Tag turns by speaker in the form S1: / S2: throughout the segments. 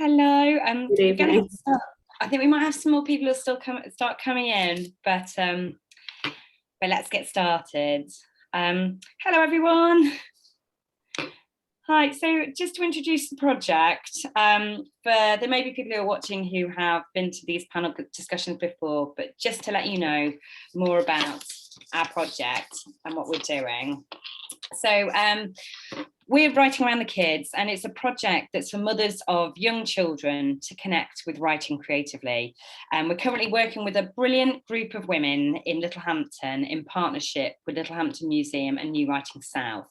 S1: Hello.
S2: Good
S1: We're going
S2: evening.
S1: to start. I think we might have some more people who still start coming in, but let's get started. Hello, everyone. Hi. So, just to introduce the project, there may be people who are watching who have been to these panel discussions before, but just to let you know more about our project and what we're doing. So we're writing around the kids, and it's a project that's for mothers of young children to connect with writing creatively. And we're currently working with a brilliant group of women in Littlehampton in partnership with Littlehampton Museum and New Writing South.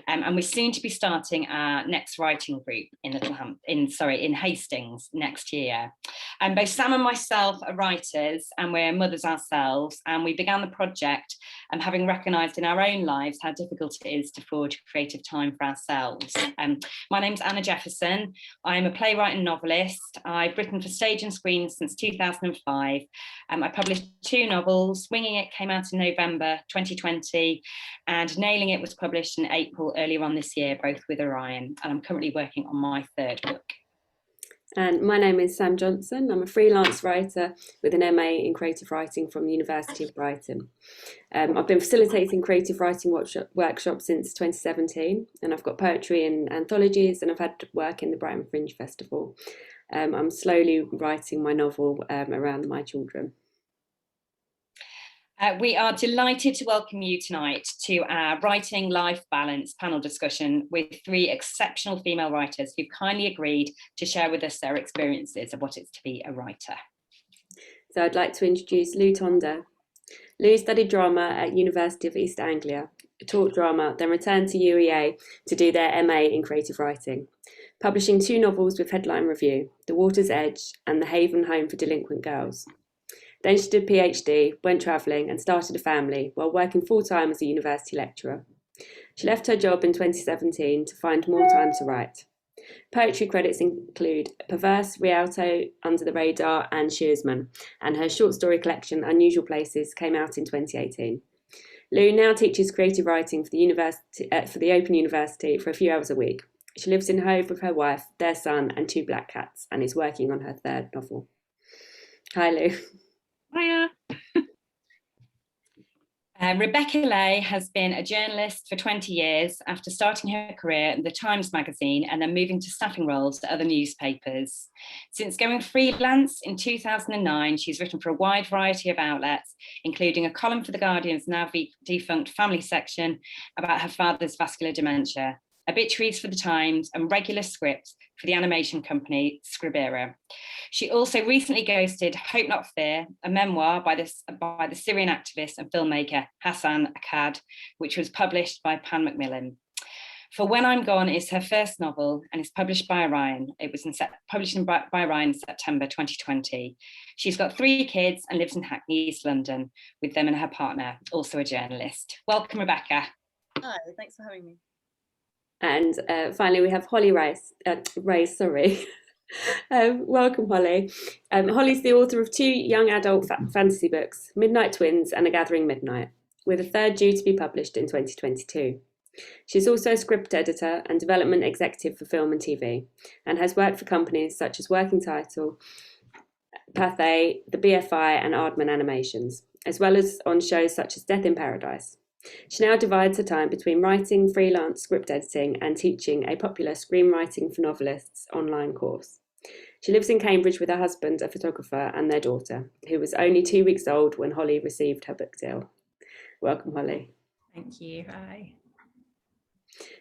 S1: And we're soon to be starting our next writing group in Hastings next year. And both Sam and myself are writers, and we're mothers ourselves. And we began the project having recognised in our own lives how difficult it is to forge creative time for ourselves. My name's Anna Jefferson. I'm a playwright and novelist. I've written for stage and screen since 2005. I published 2 novels. Winging It came out in November 2020, and Nailing It was published in April earlier on this year, both with Orion. And I'm currently working on my 3rd book.
S2: And my name is Sam Johnson. I'm a freelance writer with an MA in creative writing from the University of Brighton. I've been facilitating creative writing workshops since 2017, and I've got poetry in anthologies, and I've had work in the Brighton Fringe Festival. I'm slowly writing my novel around my children.
S1: We are delighted to welcome you tonight to our Writing Life Balance panel discussion with 3 exceptional female writers who've kindly agreed to share with us their experiences of what it's to be a writer.
S2: So I'd like to introduce Louise Tondeur. Lou studied drama at University of East Anglia, taught drama, then returned to UEA to do their MA in creative writing, publishing 2 novels with Headline Review, The Water's Edge and The Haven Home for Delinquent Girls. Then she did a PhD, went travelling and started a family while working full-time as a university lecturer. She left her job in 2017 to find more time to write. Poetry credits include Perverse, Rialto, Under the Radar and Shearsman, and her short story collection Unusual Places came out in 2018. Lou now teaches creative writing for the Open University for a few hours a week. She lives in Hove with her wife, their son and 2 black cats, and is working on her 3rd novel. Hi, Lou.
S1: Hiya. Rebecca Ley has been a journalist for 20 years after starting her career in the Times magazine and then moving to staffing roles at other newspapers. Since going freelance in 2009, she's written for a wide variety of outlets, including a column for The Guardian's now defunct family section about her father's vascular dementia, obituaries for The Times, and regular scripts for the animation company Scribera. She also recently ghosted Hope Not Fear, a memoir by the Syrian activist and filmmaker Hassan Akkad, which was published by Pan Macmillan. For When I'm Gone is her first novel and is published by Orion. It was published by Orion in September 2020. She's got 3 kids and lives in Hackney, East London, with them and her partner, also a journalist. Welcome, Rebecca.
S3: Hi, thanks for having me.
S2: And finally, we have Holly Race. Welcome, Holly. Holly's the author of 2 young adult fantasy books, Midnight Twins and A Gathering Midnight, with a 3rd due to be published in 2022. She's also a script editor and development executive for film and TV, and has worked for companies such as Working Title, Pathé, the BFI and Aardman Animations, as well as on shows such as Death in Paradise. She now divides her time between writing, freelance script editing and teaching a popular screenwriting for novelists online course. She lives in Cambridge with her husband, a photographer, and their daughter, who was only 2 weeks old when Holly received her book deal. Welcome, Holly.
S3: Thank you. Hi.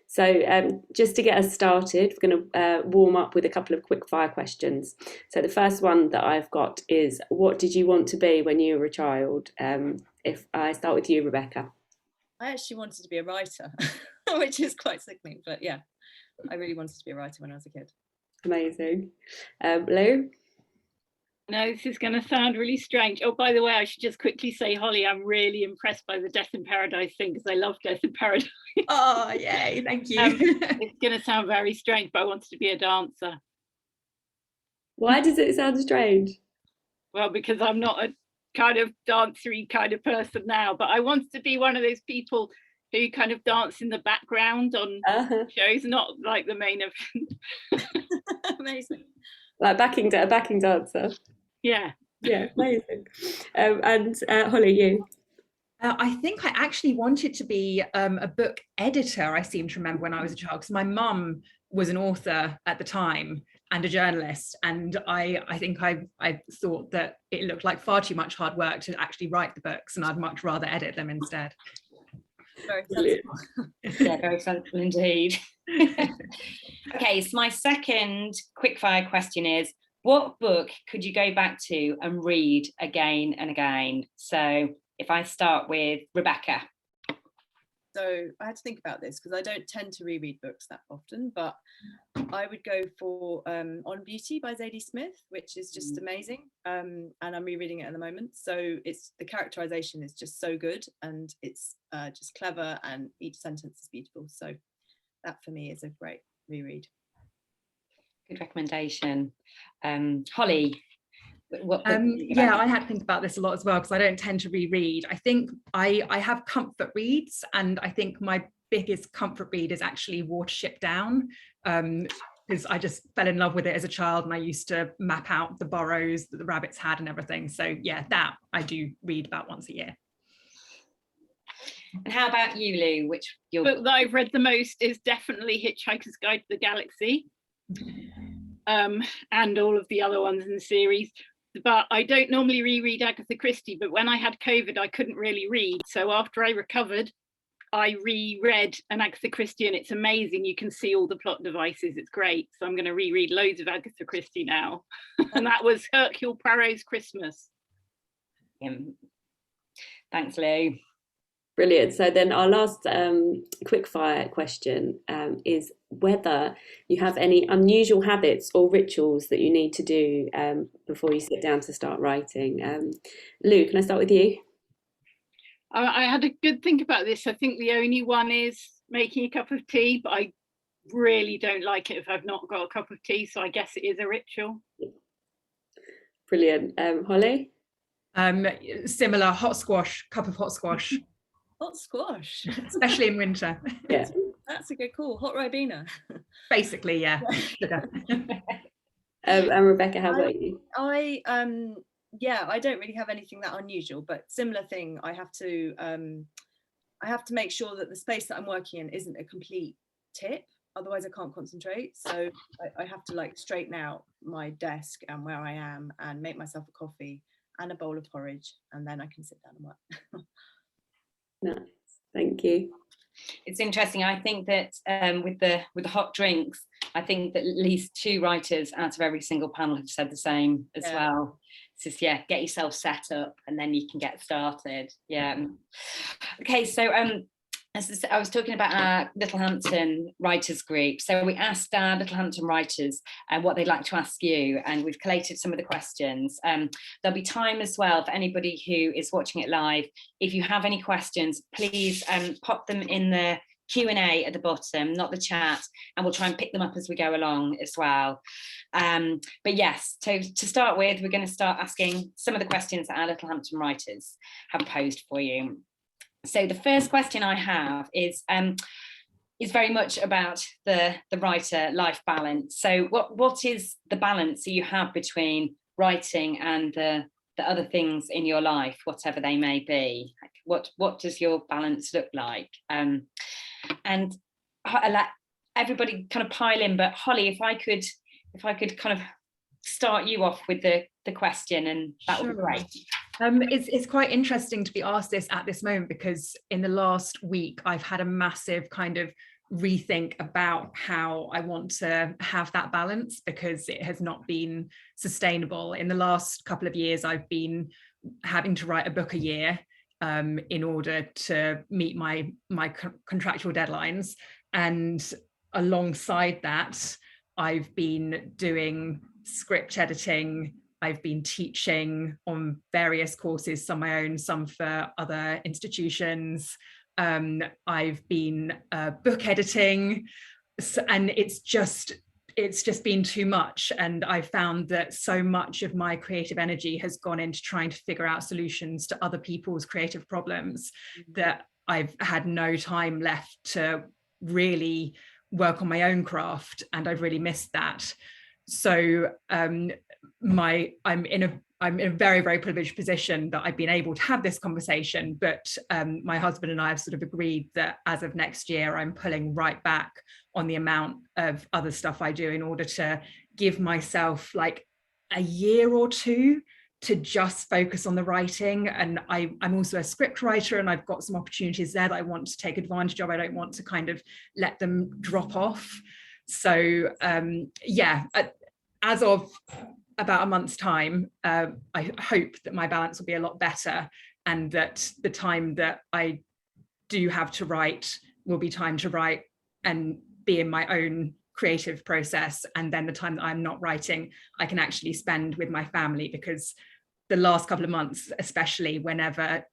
S2: So just to get us started, we're going to warm up with a couple of quick fire questions. So the first one that I've got is, what did you want to be when you were a child? If I start with you, Rebecca.
S3: I actually wanted to be a writer, which is quite sickening, but yeah, I really wanted to be a writer when I was a kid.
S2: Amazing. Lou?
S4: No, this is going to sound really strange. Oh, by the way, I should just quickly say, Holly, I'm really impressed by the Death in Paradise thing, because I love Death in Paradise.
S3: Oh, yay, thank you.
S4: It's going to sound very strange, but I wanted to be a dancer.
S2: Why does it sound strange?
S4: Well, because I'm not a kind of dancery kind of person now, but I wanted to be one of those people who kind of dance in the background on shows, not like the main event.
S3: Amazing.
S2: like a backing dancer.
S4: Yeah.
S2: Yeah, amazing. And Holly, you?
S5: I think I actually wanted to be a book editor. I seem to remember when I was a child, because my mum was an author at the time and a journalist, and I think I thought that it looked like far too much hard work to actually write the books, and I'd much rather edit them instead.
S3: Very
S2: Brilliant.
S3: sensible.
S1: Yeah, very sensible indeed. Okay, so my second quickfire question is, what book could you go back to and read again and again? So if I start with Rebecca.
S3: So I had to think about this because I don't tend to reread books that often, but I would go for On Beauty by Zadie Smith, which is just amazing. And I'm rereading it at the moment. So the characterization is just so good, and it's just clever, and each sentence is beautiful. So that for me is a great reread.
S1: Good recommendation. Holly, what
S5: yeah, I had to think about this a lot as well, because I don't tend to reread. I think I have comfort reads, and I think my biggest comfort read is actually Watership Down, because I just fell in love with it as a child, and I used to map out the burrows that the rabbits had and everything. So yeah, that I do read about once a year.
S1: And how about you, Lou? Which
S4: The book that I've read the most is definitely Hitchhiker's Guide to the Galaxy, and all of the other ones in the series. But I don't normally reread Agatha Christie, but when I had COVID, I couldn't really read. So after I recovered, I reread an Agatha Christie, and it's amazing. You can see all the plot devices. It's great. So I'm going to reread loads of Agatha Christie now. And that was Hercule Poirot's Christmas.
S1: Thanks, Lou.
S2: Brilliant. So then our last quickfire question is whether you have any unusual habits or rituals that you need to do before you sit down to start writing. Lou, can I start with you?
S4: I had a good think about this. I think the only one is making a cup of tea, but I really don't like it if I've not got a cup of tea. So I guess it is a ritual.
S2: Brilliant. Holly?
S5: Similar, hot squash, cup of hot squash.
S3: Hot squash,
S5: especially in winter.
S2: Yeah,
S3: that's a good call. Hot Ribena.
S5: Basically, yeah.
S2: And Rebecca, how about you?
S3: I don't really have anything that unusual, but similar thing. I have to make sure that the space that I'm working in isn't a complete tip. Otherwise, I can't concentrate. So I have to like straighten out my desk and where I am, and make myself a coffee and a bowl of porridge, and then I can sit down and work.
S2: Nice, thank you.
S1: It's interesting. I think that with the hot drinks, I think that at least 2 writers out of every single panel have said the same as well. It's just, get yourself set up and then you can get started. Yeah. Okay, so as I was talking about our Littlehampton writers group. So we asked our Littlehampton writers what they'd like to ask you, and we've collated some of the questions. There'll be time as well for anybody who is watching it live. If you have any questions, please pop them in the Q&A at the bottom, not the chat, and we'll try and pick them up as we go along as well. But yes, so to start with, we're going to start asking some of the questions that our Littlehampton writers have posed for you. So the first question I have is very much about the writer life balance. So what is the balance that you have between writing and the other things in your life, whatever they may be? Like what does your balance look like? And I let everybody kind of pile in, but Holly, if I could kind of start you off with the question, and that would be great.
S5: It's quite interesting to be asked this at this moment, because in the last week I've had a massive kind of rethink about how I want to have that balance, because it has not been sustainable. In the last couple of years I've been having to write a book a year in order to meet my contractual deadlines, and alongside that I've been doing script editing. I've been teaching on various courses, some my own, some for other institutions. I've been book editing, and it's just been too much. And I found that so much of my creative energy has gone into trying to figure out solutions to other people's creative problems, that I've had no time left to really work on my own craft, and I've really missed that. So I'm in a very, very privileged position that I've been able to have this conversation, but my husband and I have sort of agreed that as of next year, I'm pulling right back on the amount of other stuff I do in order to give myself like a year or two to just focus on the writing. And I'm also a script writer, and I've got some opportunities there that I want to take advantage of. I don't want to kind of let them drop off. So as of about a month's time, I hope that my balance will be a lot better, and that the time that I do have to write will be time to write and be in my own creative process. And then the time that I'm not writing, I can actually spend with my family, because the last couple of months, especially whenever,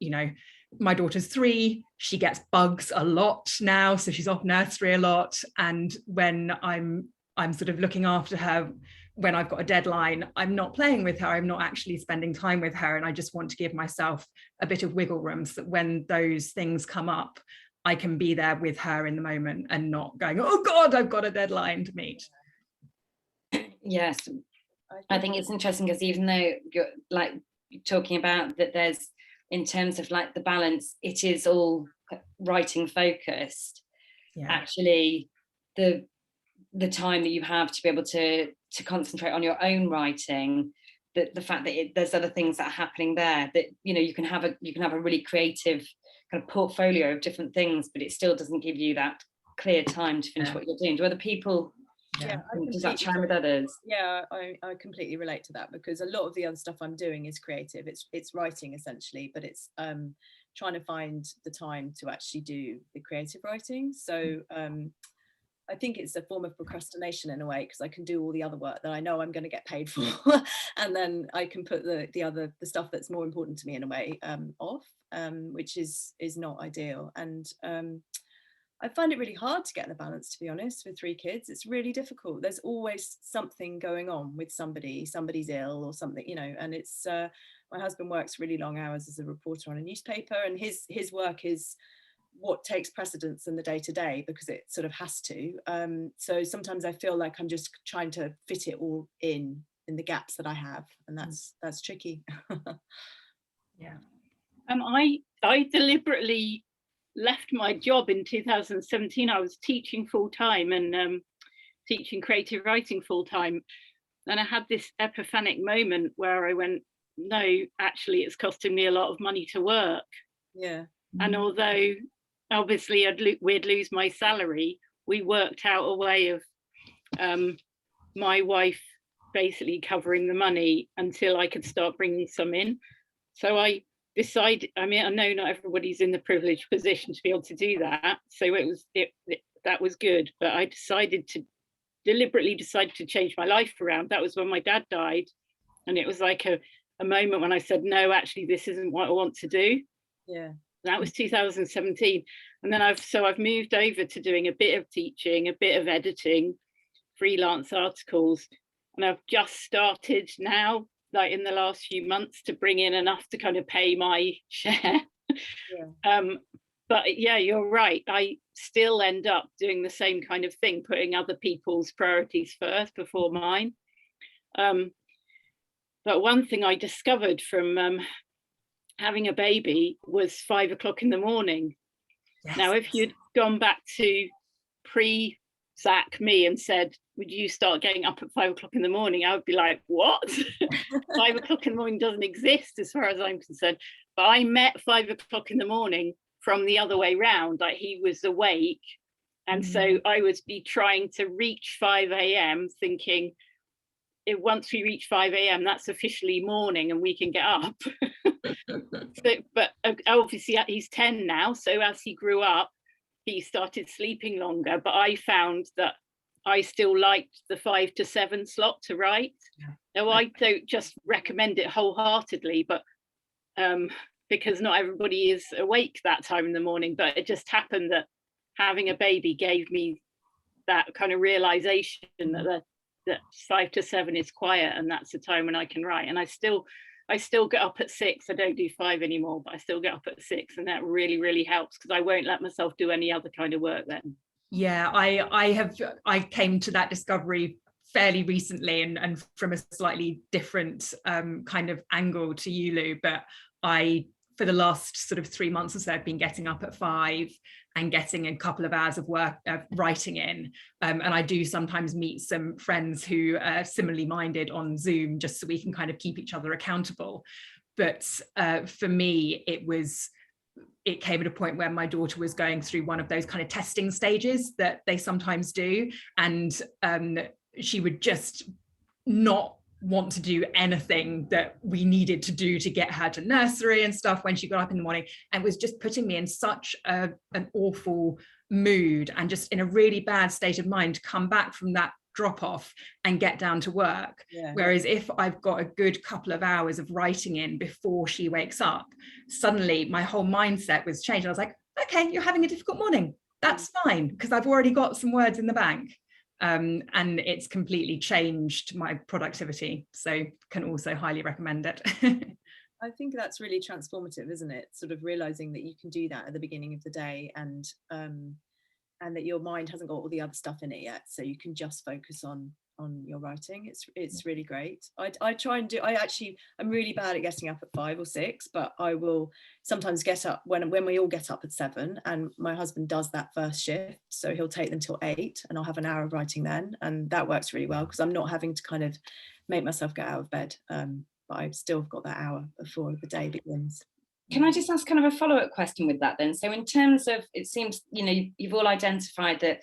S5: my daughter's 3, she gets bugs a lot now, so she's off nursery a lot. And when I'm sort of looking after her, when I've got a deadline, I'm not playing with her, I'm not actually spending time with her. And I just want to give myself a bit of wiggle room so that when those things come up, I can be there with her in the moment and not going, oh God, I've got a deadline to meet.
S1: Yes, I think it's interesting, because even though you're like talking about that, there's, in terms of like the balance, it is all writing focused.
S5: Yeah.
S1: Actually, the time that you have to be able to concentrate on your own writing, the fact that there's other things that are happening there, that you can have a really creative kind of portfolio of different things, but it still doesn't give you that clear time to finish what you're doing. Do other people, does that chime with others?
S3: Yeah, I completely relate to that, because a lot of the other stuff I'm doing is creative. It's writing essentially, but it's trying to find the time to actually do the creative writing. So I think it's a form of procrastination in a way, because I can do all the other work that I know I'm going to get paid for, and then I can put the stuff that's more important to me in a way off, which is not ideal. And I find it really hard to get the balance, to be honest, with 3 kids. It's really difficult. There's always something going on with somebody's ill or something, and it's my husband works really long hours as a reporter on a newspaper, and his work is what takes precedence in the day-to-day, because it sort of has to. So sometimes I feel like I'm just trying to fit it all in the gaps that I have, and that's tricky.
S5: Yeah.
S4: I deliberately left my job in 2017. I was teaching full-time and teaching creative writing full-time, and I had this epiphanic moment where I went, no, actually it's costing me a lot of money to work.
S3: Yeah.
S4: And although obviously we'd lose my salary, we worked out a way of my wife basically covering the money until I could start bringing some in. So I decided, I know not everybody's in the privileged position to be able to do that, so that was good, but I deliberately decided to change my life around. That was when my dad died, and it was like a moment when I said, no, actually this isn't what I want to do.
S3: Yeah.
S4: That was 2017. And then I've moved over to doing a bit of teaching, a bit of editing, freelance articles, and I've just started now, like in the last few months, to bring in enough to kind of pay my share.
S3: Yeah.
S4: But yeah, you're right, I still end up doing the same kind of thing, putting other people's priorities first before mine. But one thing I discovered from having a baby was 5 o'clock in the morning.
S5: Yes.
S4: Now, if you'd gone back to pre-Zach me and said, would you start getting up at 5 o'clock in the morning? I would be like, what? 5 o'clock in the morning doesn't exist as far as I'm concerned. But I met 5 o'clock in the morning from the other way round, like he was awake. And so I would be trying to reach 5 a.m. thinking, once we reach 5 a.m, that's officially morning and we can get up. But obviously he's 10 now, so as he grew up he started sleeping longer, but I found that I still liked the 5 to 7 slot to write. Now I don't just recommend it wholeheartedly, but because not everybody is awake that time in the morning, but it just happened that having a baby gave me that kind of realization that 5 to 7 is quiet, and that's the time when I can write. And I still get up at 6. I don't do 5 anymore, but I still get up at 6, and that really, really helps, because I won't let myself do any other kind of work then.
S5: Yeah, I came to that discovery fairly recently and from a slightly different kind of angle to you, Lou, but for the last sort of 3 months or so, I've been getting up at 5 and getting a couple of hours of work writing in. And I do sometimes meet some friends who are similarly minded on Zoom, just so we can kind of keep each other accountable. But for me, it came at a point where my daughter was going through one of those kind of testing stages that they sometimes do. And she would just not want to do anything that we needed to do to get her to nursery and stuff when she got up in the morning, and was just putting me in such an awful mood and just in a really bad state of mind to come back from that drop off and get down to work.
S3: Yeah.
S5: Whereas if I've got a good couple of hours of writing in before she wakes up, suddenly my whole mindset was changed. I was like, okay, you're having a difficult morning, that's fine, because I've already got some words in the bank. And it's completely changed my productivity. So can also highly recommend it.
S3: I think that's really transformative, isn't it? Sort of realizing that you can do that at the beginning of the day, and that your mind hasn't got all the other stuff in it yet, so you can just focus on your writing. It's really great. I try and do. I'm really bad at getting up at 5 or 6, but I will sometimes get up when we all get up at 7, and my husband does that first shift, so he'll take them till 8, and I'll have an hour of writing then, and that works really well because I'm not having to kind of make myself get out of bed, but I've still got that hour before the day begins.
S1: Can I just ask kind of a follow-up question with that then? So in terms of, it seems, you've all identified that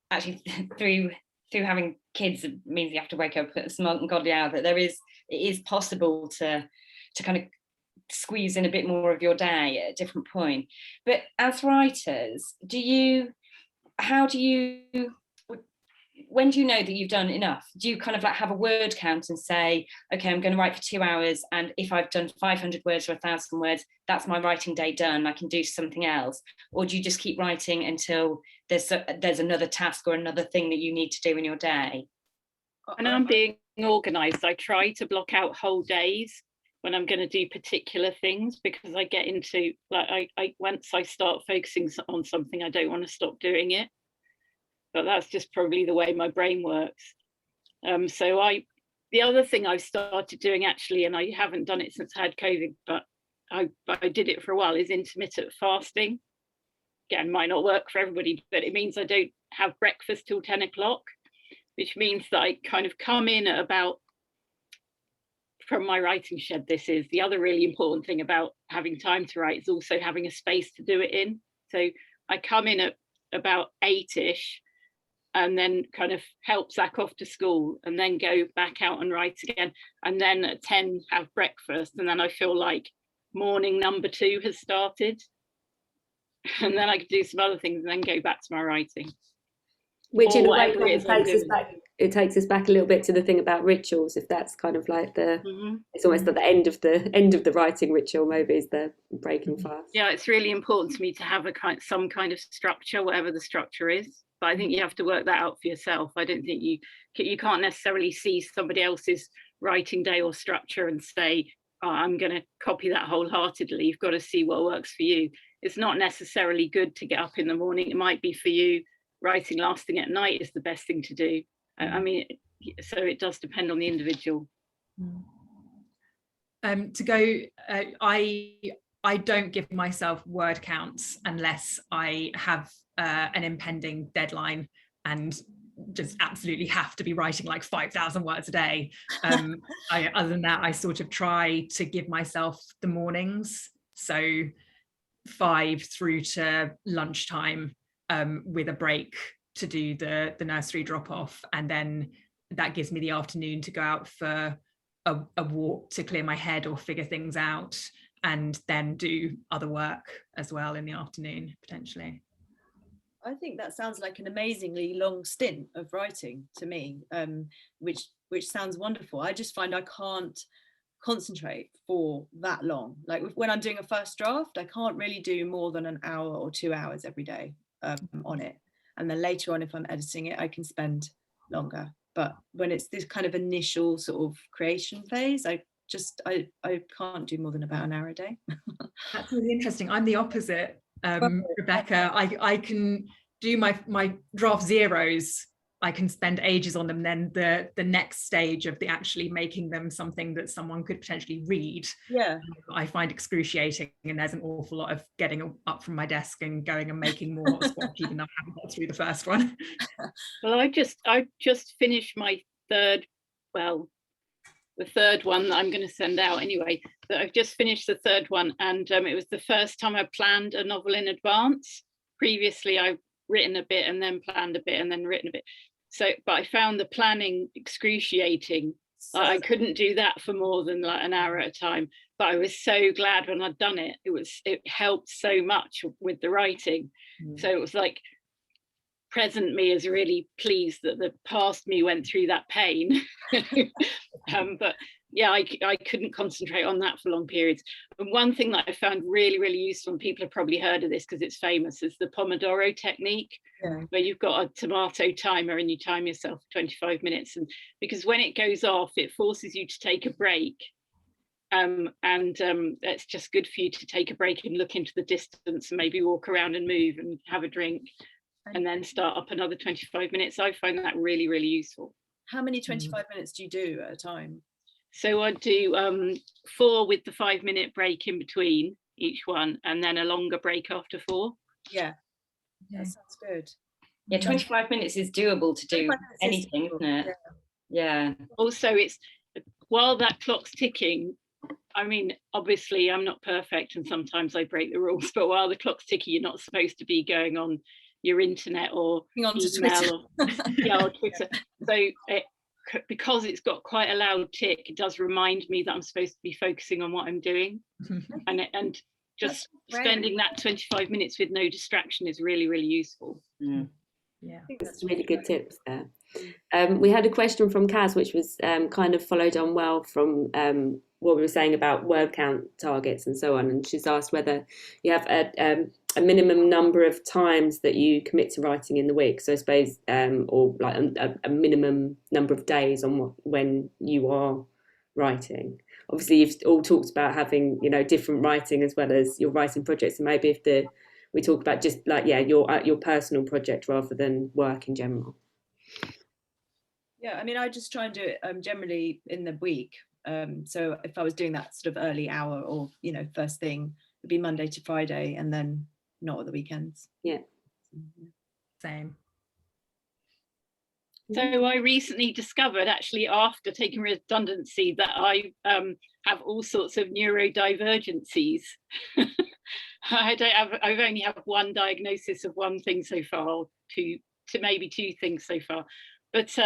S1: actually through having kids, it means you have to wake up at a smart and godly hour, that it is possible to kind of squeeze in a bit more of your day at a different point. But as writers, when do you know that you've done enough? Do you kind of like have a word count and say, okay, I'm going to write for 2 hours, and if I've done 500 words or 1,000 words, that's my writing day done, I can do something else? Or do you just keep writing until there's another task or another thing that you need to do in your day?
S4: And I'm being organised. I try to block out whole days when I'm going to do particular things, because I get into, like, I once I start focusing on something, I don't want to stop doing it. But that's just probably the way my brain works. The other thing I've started doing, actually, and I haven't done it since I had COVID, but I did it for a while, is intermittent fasting. Again, might not work for everybody, but it means I don't have breakfast till 10 o'clock, which means that I kind of come in at about, from my writing shed, this is the other really important thing about having time to write, is also having a space to do it in. So I come in at about 8ish, and then kind of help Zach off to school, and then go back out and write again. And then at 10, have breakfast. And then I feel like morning number 2 has started. And then I could do some other things and then go back to my writing.
S2: Which in a way it takes us back a little bit to the thing about rituals, if that's kind of like it's almost at the end of the writing ritual, maybe, is the breaking fast.
S4: Yeah, it's really important to me to have some kind of structure, whatever the structure is. But I think you have to work that out for yourself. I don't think you can't necessarily see somebody else's writing day or structure and say, oh, I'm going to copy that wholeheartedly. You've got to see what works for you. It's not necessarily good to get up in the morning. It might be for you, writing last thing at night is the best thing to do. I mean, so it does depend on the individual.
S5: I don't give myself word counts unless I have an impending deadline and just absolutely have to be writing like 5,000 words a day. Other than that, I sort of try to give myself the mornings, so 5 through to lunchtime, with a break to do the nursery drop off, and then that gives me the afternoon to go out for a walk to clear my head or figure things out, and then do other work as well in the afternoon potentially.
S3: I think that sounds like an amazingly long stint of writing to me, which sounds wonderful. I just find I can't concentrate for that long. Like when I'm doing a first draft, I can't really do more than an hour or 2 hours every day on it. And then later on, if I'm editing it, I can spend longer. But when it's this kind of initial sort of creation phase, I can't do more than about an hour a day.
S5: That's really interesting. I'm the opposite, Rebecca. I can do my draft zeros. I can spend ages on them. Then the next stage of the actually making them something that someone could potentially read, I find excruciating, and there's an awful lot of getting up from my desk and going and making more hotspots, even though I haven't got through the first one.
S4: Well, I just finished my third, well, the third one that I'm going to send out anyway. But I've just finished the third one, and it was the first time I planned a novel in advance. Previously, I've written a bit and then planned a bit and then written a bit. So, but I found the planning excruciating. I couldn't do that for more than like an hour at a time. But I was so glad when I'd done it. It helped so much with the writing. So it was like, present me is really pleased that the past me went through that pain. But yeah, I couldn't concentrate on that for long periods. And one thing that I found really, really useful, and people have probably heard of this because it's famous, is the Pomodoro technique, where you've got a tomato timer and you time yourself for 25 minutes. And because when it goes off, it forces you to take a break. It's just good for you to take a break and look into the distance and maybe walk around and move and have a drink, and then start up another 25 minutes. I find that really, really useful.
S3: How many 25 minutes do you do at a time?
S4: So I do 4 with the 5-minute break in between each one, and then a longer break after 4.
S3: Yeah, that sounds good.
S1: Yeah, 25 minutes is doable to do anything, isn't it? Yeah.
S4: Also, it's while that clock's ticking, I mean, obviously I'm not perfect and sometimes I break the rules, but while the clock's ticking, you're not supposed to be going on your internet or email or Twitter. So because it's got quite a loud tick, it does remind me that I'm supposed to be focusing on what I'm doing. and just spending that 25 minutes with no distraction is really, really useful.
S2: Yeah, that's really good tips there. We had a question from Kaz, which was kind of followed on well from what we were saying about word count targets and so on. And she's asked whether you have a minimum number of times that you commit to writing in the week. So I suppose, or like a minimum number of days on when you are writing. Obviously, you've all talked about having, different writing as well as your writing projects. And maybe if we talk about just like, your personal project rather than work in general.
S3: Yeah, I mean, I just try and do it generally in the week. So if I was doing that sort of early hour or, first thing, it'd be Monday to Friday and then not at the weekends.
S2: Yeah.
S5: Same.
S4: So I recently discovered, actually, after taking redundancy, that I have all sorts of neurodivergencies. I've only have one diagnosis of one thing so far, or maybe 2 things so far. But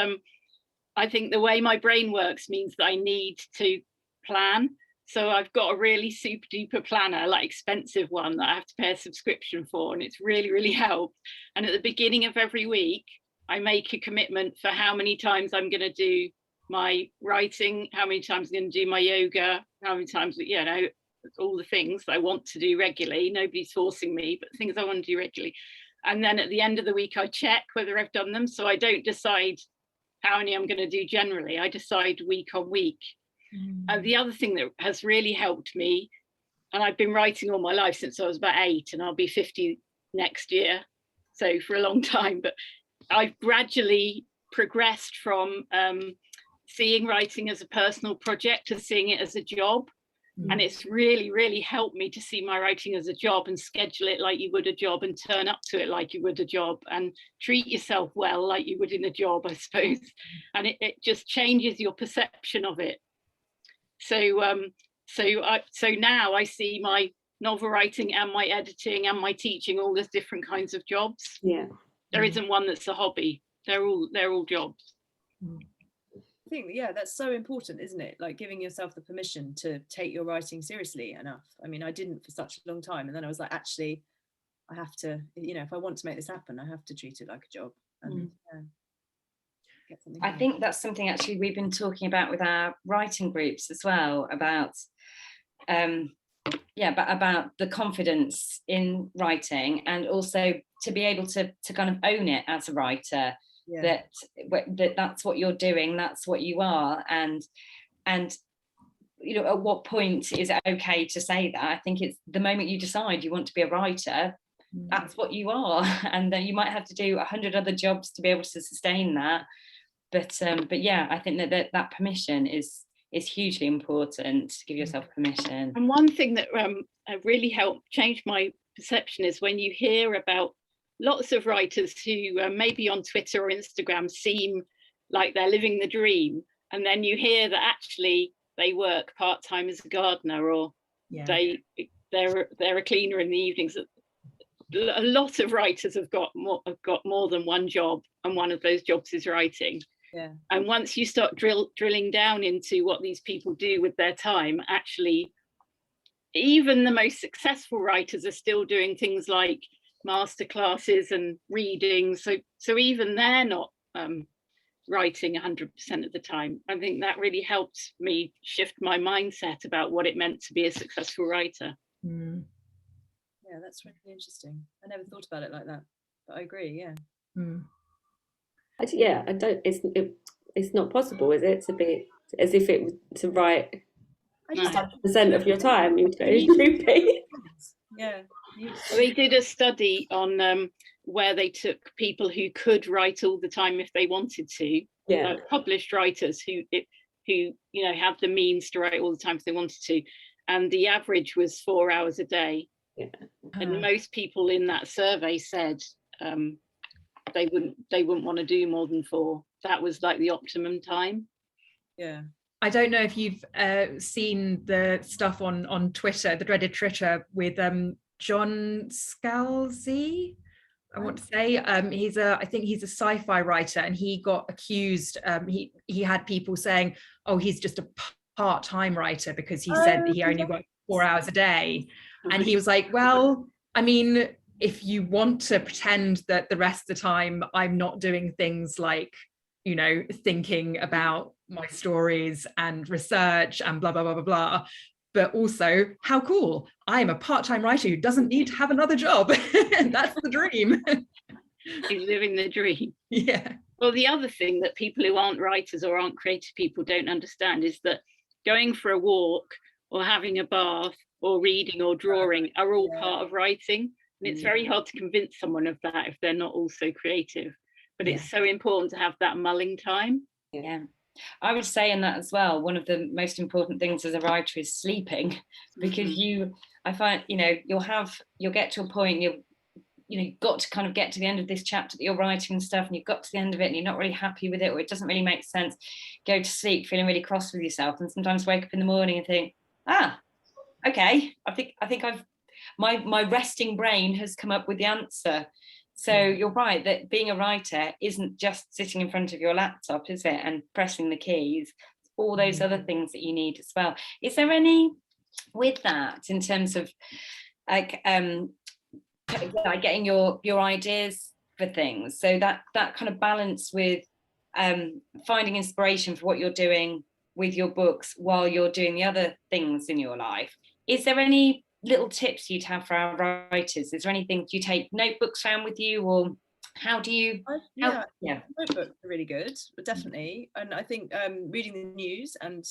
S4: I think the way my brain works means that I need to plan. So I've got a really super duper planner, like expensive one that I have to pay a subscription for, and it's really, really helped. And at the beginning of every week, I make a commitment for how many times I'm going to do my writing, how many times I'm going to do my yoga, how many times, all the things I want to do regularly. Nobody's forcing me, but things I want to do regularly. And then at the end of the week, I check whether I've done them. So I don't decide how many I'm going to do generally. I decide week on week. The other thing that has really helped me, and I've been writing all my life since I was about 8, and I'll be 50 next year, so for a long time, but I've gradually progressed from seeing writing as a personal project to seeing it as a job. And it's really, really helped me to see my writing as a job and schedule it like you would a job and turn up to it like you would a job and treat yourself well like you would in a job, I suppose. And it just changes your perception of it. So now I see my novel writing and my editing and my teaching all as different kinds of jobs.
S2: Yeah.
S4: There isn't one that's a hobby. They're all jobs.
S3: I think, that's so important, isn't it? Like giving yourself the permission to take your writing seriously enough. I mean, I didn't for such a long time. And then I was like, actually, I have to, if I want to make this happen, I have to treat it like a job. And get something
S1: I think that's something actually we've been talking about with our writing groups as well, about about the confidence in writing, and also to be able to kind of own it as a writer. That's what you're doing, that's what you are, and at what point is it okay to say that? I think it's the moment you decide you want to be a writer, that's what you are, and then you might have to do 100 other jobs to be able to sustain that. But yeah, I think that permission is hugely important, to give yourself permission.
S4: And one thing that really helped change my perception is when you hear about lots of writers who maybe on Twitter or Instagram seem like they're living the dream, and then you hear that actually they work part-time as a gardener, or they're a cleaner in the evenings. A lot of writers have got more than one job, and one of those jobs is writing.
S3: Yeah.
S4: And once you start drilling down into what these people do with their time, actually, even the most successful writers are still doing things like master classes and reading. So even they're not writing 100% of the time. I think that really helped me shift my mindset about what it meant to be a successful writer.
S5: Mm.
S3: Yeah, that's really interesting. I never thought about it like that, but I agree. Yeah.
S5: Mm.
S2: Yeah, I don't. It's not possible, is it, to be as if it was to write 100% of your time? You'd go loopy.
S3: Yeah.
S4: They did a study on where they took people who could write all the time if they wanted to, published writers who have the means to write all the time if they wanted to, and the average was 4 hours a day.
S2: Yeah.
S4: And most people in that survey said they wouldn't want to do more than 4. That was like the optimum time.
S3: Yeah.
S5: I don't know if you've seen the stuff on Twitter, the dreaded Twitter, with John Scalzi, I want to say. I think he's a sci-fi writer, and he got accused. He had people saying, "Oh, he's just a part-time writer," because he said that he only worked 4 hours a day. And he was like, "Well, I mean, if you want to pretend that the rest of the time I'm not doing things like, thinking about my stories and research and blah, blah, blah, blah, blah. But also, how cool. I'm a part-time writer who doesn't need to have another job." That's the dream.
S4: He's living the dream.
S5: Yeah.
S4: Well, the other thing that people who aren't writers or aren't creative people don't understand is that going for a walk or having a bath or reading or drawing are all part of writing. And it's very hard to convince someone of that if they're not also creative. But it's so important to have that mulling time.
S1: Yeah, I would say in that as well, one of the most important things as a writer is sleeping, because I find, you'll get to a point, you've got to kind of get to the end of this chapter that you're writing and stuff, and you've got to the end of it and you're not really happy with it, or it doesn't really make sense, go to sleep feeling really cross with yourself, and sometimes wake up in the morning and think, okay, I think I've my resting brain has come up with the answer. So you're right, that being a writer isn't just sitting in front of your laptop, is it, and pressing the keys, all those other things that you need as well. Is there any, with that, in terms of like getting your ideas for things, so that kind of balance with finding inspiration for what you're doing with your books while you're doing the other things in your life? Is there any little tips you'd have for our writers? Is there anything, do you take notebooks around with you, or how do you
S3: notebooks are really good, but definitely. And I think reading the news and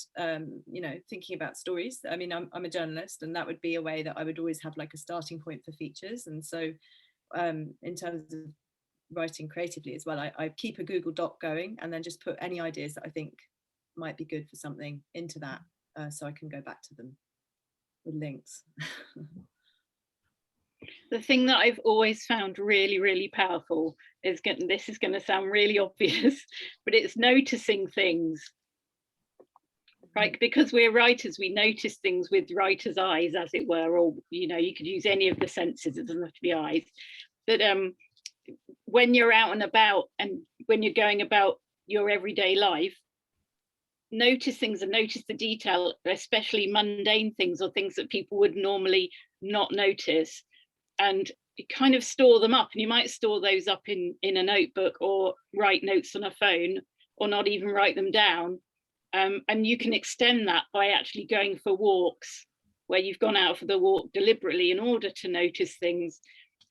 S3: thinking about stories, I mean, I'm a journalist, and that would be a way that I would always have like a starting point for features. And so in terms of writing creatively as well, I keep a Google Doc going, and then just put any ideas that I think might be good for something into that, so I can go back to them with links.
S4: The thing that I've always found really, really powerful is this is going to sound really obvious, but it's noticing things. Right, because we're writers, we notice things with writer's eyes, as it were, or you could use any of the senses, it doesn't have to be eyes. But when you're out and about, and when you're going about your everyday life, notice things and notice the detail, especially mundane things or things that people would normally not notice, and you kind of store them up. And you might store those up in a notebook, or write notes on a phone, or not even write them down. And you can extend that by actually going for walks where you've gone out for the walk deliberately in order to notice things.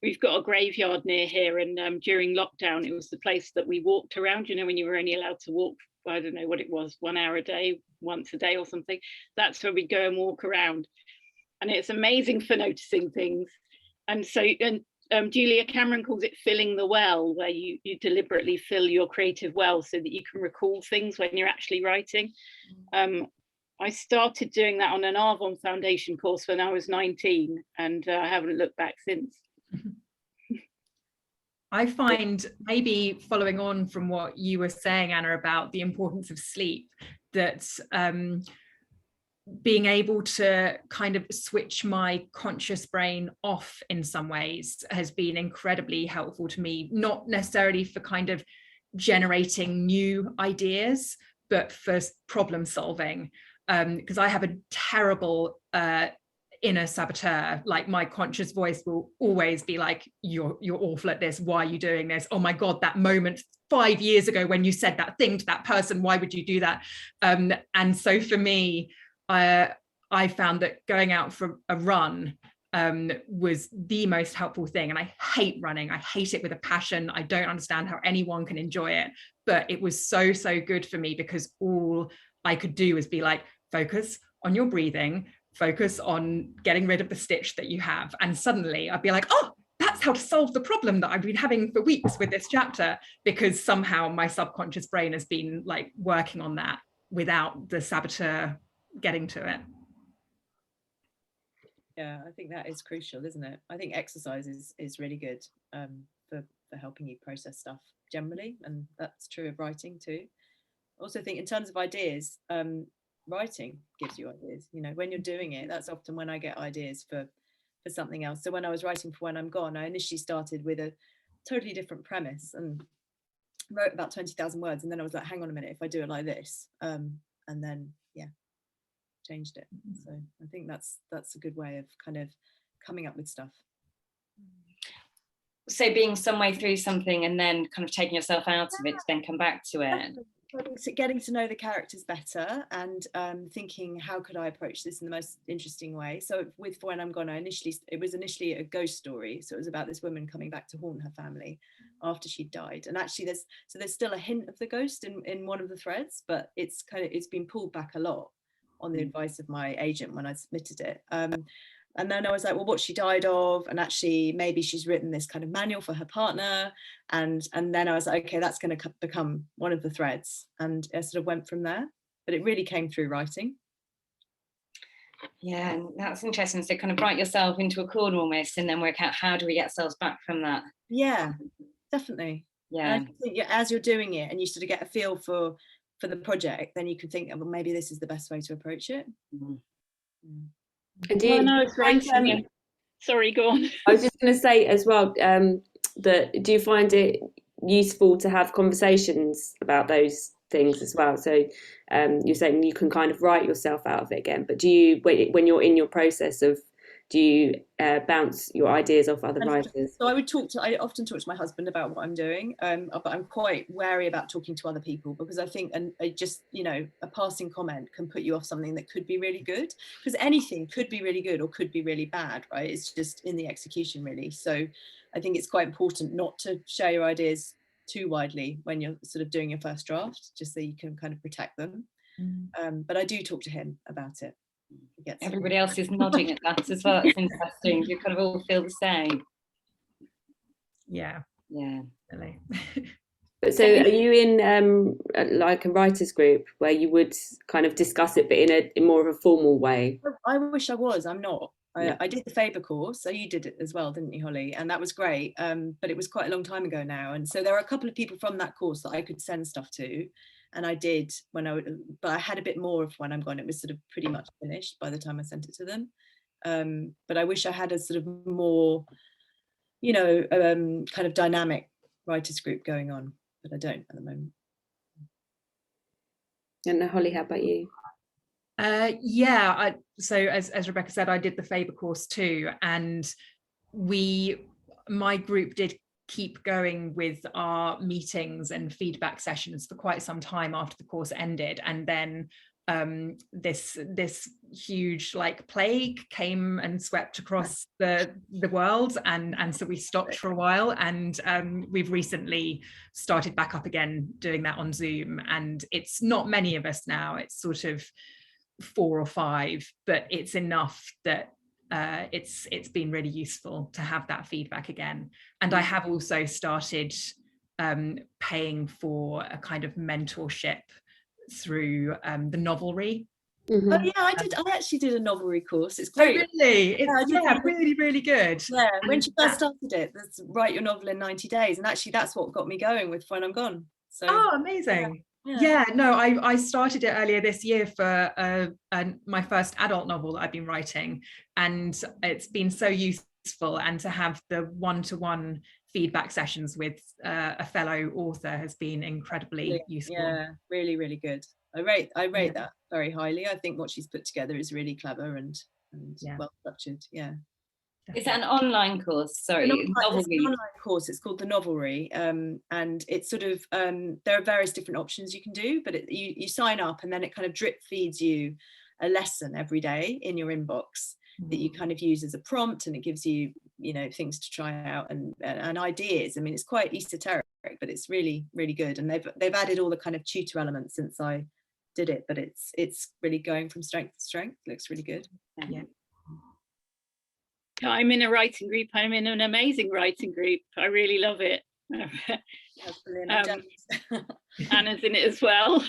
S4: We've got a graveyard near here, and during lockdown it was the place that we walked around, when you were only allowed to walk, I don't know what it was, 1 hour a day, once a day or something. That's where we'd go and walk around, and it's amazing for noticing things. And so Julia Cameron calls it filling the well, where you deliberately fill your creative well so that you can recall things when you're actually writing. I started doing that on an Arvon Foundation course when I was 19, and I haven't looked back since.
S5: I find, maybe following on from what you were saying, Anna, about the importance of sleep, that being able to kind of switch my conscious brain off in some ways has been incredibly helpful to me, not necessarily for kind of generating new ideas, but for problem solving. Because I have a terrible inner saboteur. Like, my conscious voice will always be like, you're awful at this, why are you doing this? Oh my God, that moment 5 years ago when you said that thing to that person, why would you do that? And so for me, I found that going out for a run was the most helpful thing. And I hate running. I hate it with a passion. I don't understand how anyone can enjoy it, but it was so good for me, because all I could do was be like, focus on your breathing, focus on getting rid of the stitch that you have. And suddenly I'd be like, oh, that's how to solve the problem that I've been having for weeks with this chapter, because somehow my subconscious brain has been like working on that without the saboteur getting to it.
S3: Yeah, I think that is crucial, isn't it? I think exercise is really good for helping you process stuff generally, and that's true of writing too. I also think in terms of ideas, writing gives you ideas. You know, when you're doing it, that's often when I get ideas for something else. So when I was writing for When I'm Gone, I initially started with a totally different premise and wrote about 20,000 words, and then I was like, hang on a minute, if I do it like this, and then changed it. So I think that's a good way of kind of coming up with stuff.
S1: So being some way through something and then kind of taking yourself out of it to then come back to it.
S3: Getting to know the characters better, and thinking, how could I approach this in the most interesting way? So with When I'm Gone, it was initially a ghost story. So it was about this woman coming back to haunt her family after she died. And actually there's still a hint of the ghost in one of the threads, but it's been pulled back a lot on the advice of my agent when I submitted it. And then I was like, well, what she died of, and actually maybe she's written this kind of manual for her partner, and then I was like, okay, that's going to become one of the threads, and I sort of went from there. But it really came through writing.
S1: Yeah, and that's interesting. So kind of write yourself into a corner almost, and then work out, how do we get ourselves back from that?
S3: Yeah, definitely.
S1: Yeah.
S3: And I think as you're doing it and you sort of get a feel for the project, then you can think, well, maybe this is the best way to approach it.
S2: And do you,
S4: sorry, go on.
S2: I was just going to say as well, that do you find it useful to have conversations about those things as well? So you're saying you can kind of write yourself out of it again, but do you, when you're in your process of, do you bounce your ideas off other writers?
S3: So I often talk to my husband about what I'm doing, but I'm quite wary about talking to other people, because I think, and just, you know, a passing comment can put you off something that could be really good, because anything could be really good or could be really bad, right? It's just in the execution, really. So I think it's quite important not to share your ideas too widely when you're sort of doing your first draft, just so you can kind of protect them. But I do talk to him about it.
S1: Everybody else is nodding at that as well. It's interesting. You kind of all feel the same.
S5: Yeah. Really.
S2: So are you in like a writers group where you would kind of discuss it, but in more of a formal way?
S3: I wish I was. I'm not. I did the Faber course, so you did it as well, didn't you, Holly? And that was great, but it was quite a long time ago now, and so there are a couple of people from that course that I could send stuff to, and I did but I had a bit more of When I'm Gone. It was sort of pretty much finished by the time I sent it to them, but I wish I had a sort of more, you know, kind of dynamic writers group going on, but I don't at the moment.
S2: And Holly, how about you?
S5: So as Rebecca said, I did the Faber course too, and my group did keep going with our meetings and feedback sessions for quite some time after the course ended, and then this huge like plague came and swept across the world, and so we stopped for a while, and we've recently started back up again doing that on Zoom, and it's not many of us now, it's sort of 4 or 5, but it's enough that it's been really useful to have that feedback again. And I have also started paying for a kind of mentorship through the Novelry.
S2: Mhm.
S3: Oh yeah, I actually did a novelry course. It's
S5: Oh
S3: great.
S5: really? It's
S3: Yeah,
S5: really, really good.
S3: Yeah, when
S5: And
S3: she first started it, that's write your novel in 90 days. And actually that's what got me going with When I'm Gone. So
S5: oh, amazing.
S3: yeah.
S5: Yeah, no, I started it earlier this year for my first adult novel that I've been writing, and it's been so useful. And to have the one-to-one feedback sessions with a fellow author has been incredibly useful.
S3: Yeah, really, really good. I rate
S5: Yeah.
S3: that very highly. I think what she's put together is really clever and
S5: Yeah.
S3: well structured. Yeah.
S1: Is that an online course? Sorry,
S3: It's an
S1: Novelry.
S3: online course. It's called the Novelry, and it's sort of there are various different options you can do, but you sign up and then it kind of drip feeds you a lesson every day in your inbox that you kind of use as a prompt, and it gives you things to try out and ideas. I mean, it's quite esoteric, but it's really, really good, and they've added all the kind of tutor elements since I did it, but it's really going from strength to strength. It looks really good.
S5: Yeah.
S4: I'm in a writing group. I'm in an amazing writing group. I really love it.
S3: That's brilliant.
S4: Anna's in it as well.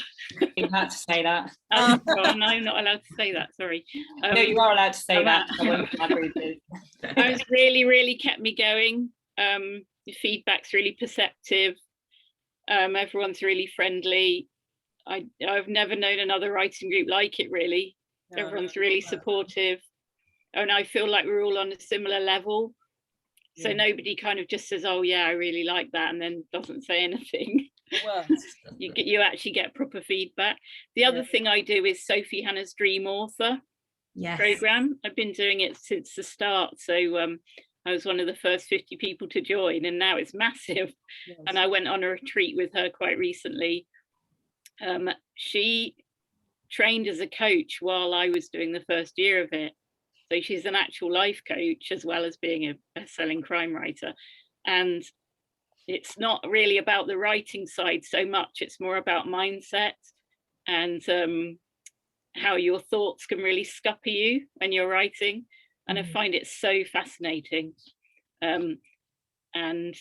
S1: You had to say that.
S4: Oh, I'm not allowed to say that, sorry.
S1: No, you are allowed to say that.
S4: It was really, really kept me going. The feedback's really perceptive. Everyone's really friendly. I've never known another writing group like it, really.
S3: No,
S4: Everyone's really supportive. And I feel like we're all on a similar level. So nobody kind of just says, oh yeah, I really like that, and then doesn't say anything.
S3: Well,
S4: You actually get proper feedback. The other thing I do is Sophie Hannah's Dream Author program. I've been doing it since the start. So I was one of the first 50 people to join, and now it's massive.
S3: yes.
S4: And I went on a retreat with her quite recently. She trained as a coach while I was doing the first year of it. So she's an actual life coach as well as being a best-selling crime writer. And it's not really about the writing side so much, it's more about mindset and how your thoughts can really scupper you when you're writing. And I find it so fascinating. And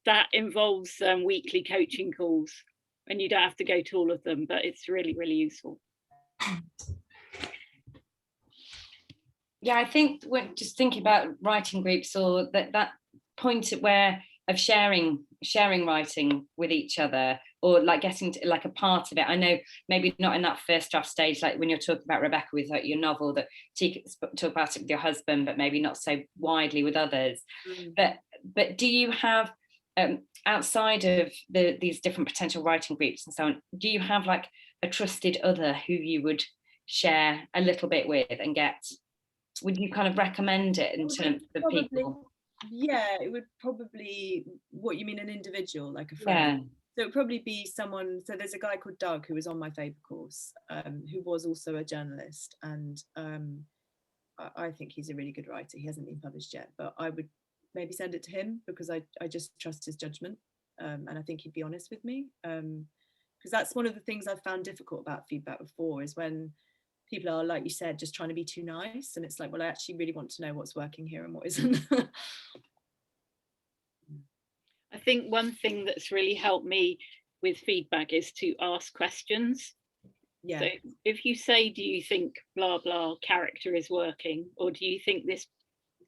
S4: that involves weekly coaching calls, and you don't have to go to all of them, but it's really, really useful.
S1: Yeah, I think when just thinking about writing groups, or that point where of sharing writing with each other, or like getting to like a part of it. I know maybe not in that first draft stage, like when you're talking about Rebecca with like your novel, that you talk about it with your husband, but maybe not so widely with others. But do you have outside of these different potential writing groups and so on, do you have like a trusted other who you would share a little bit with and would you kind of recommend it in terms of people?
S3: Yeah, it would probably, what you mean, an individual, like a friend? Yeah. So it would probably be someone, so there's a guy called Doug who was on my Faber course, who was also a journalist, and I think he's a really good writer. He hasn't been published yet, but I would maybe send it to him because I just trust his judgment, and I think he'd be honest with me, because that's one of the things I've found difficult about feedback before, is when people are, like you said, just trying to be too nice, and it's like, well, I actually really want to know what's working here and what isn't.
S4: I think one thing that's really helped me with feedback is to ask questions. Yeah. So if you say, do you think blah blah character is working, or do you think this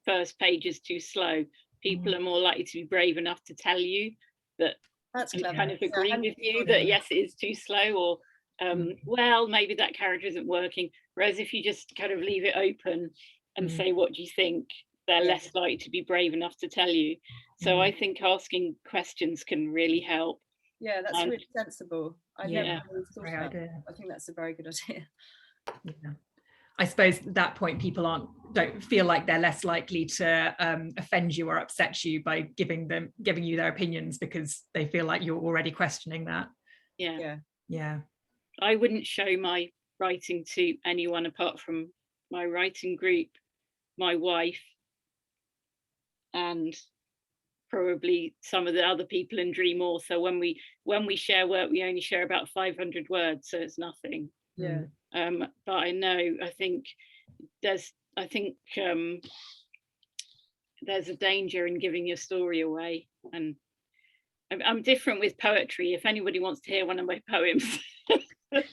S4: first page is too slow, people are more likely to be brave enough to tell you that. That's clever. Kind of agree with you that yes, it is too slow, or well, maybe that character isn't working. Whereas if you just kind of leave it open and say, what do you think, they're less likely to be brave enough to tell you. So I think asking questions can really help.
S3: Yeah, that's really sensible. I never really thought about that. I think that's a very good idea.
S5: Yeah. I suppose at that point people don't feel like they're less likely to offend you or upset you by giving you their opinions, because they feel like you're already questioning that. Yeah.
S4: I wouldn't show my writing to anyone apart from my writing group, my wife, and probably some of the other people in Dream Author. When we share work, we only share about 500 words, so it's nothing. But I think there's I think there's a danger in giving your story away, and I'm different with poetry. If anybody wants to hear one of my poems,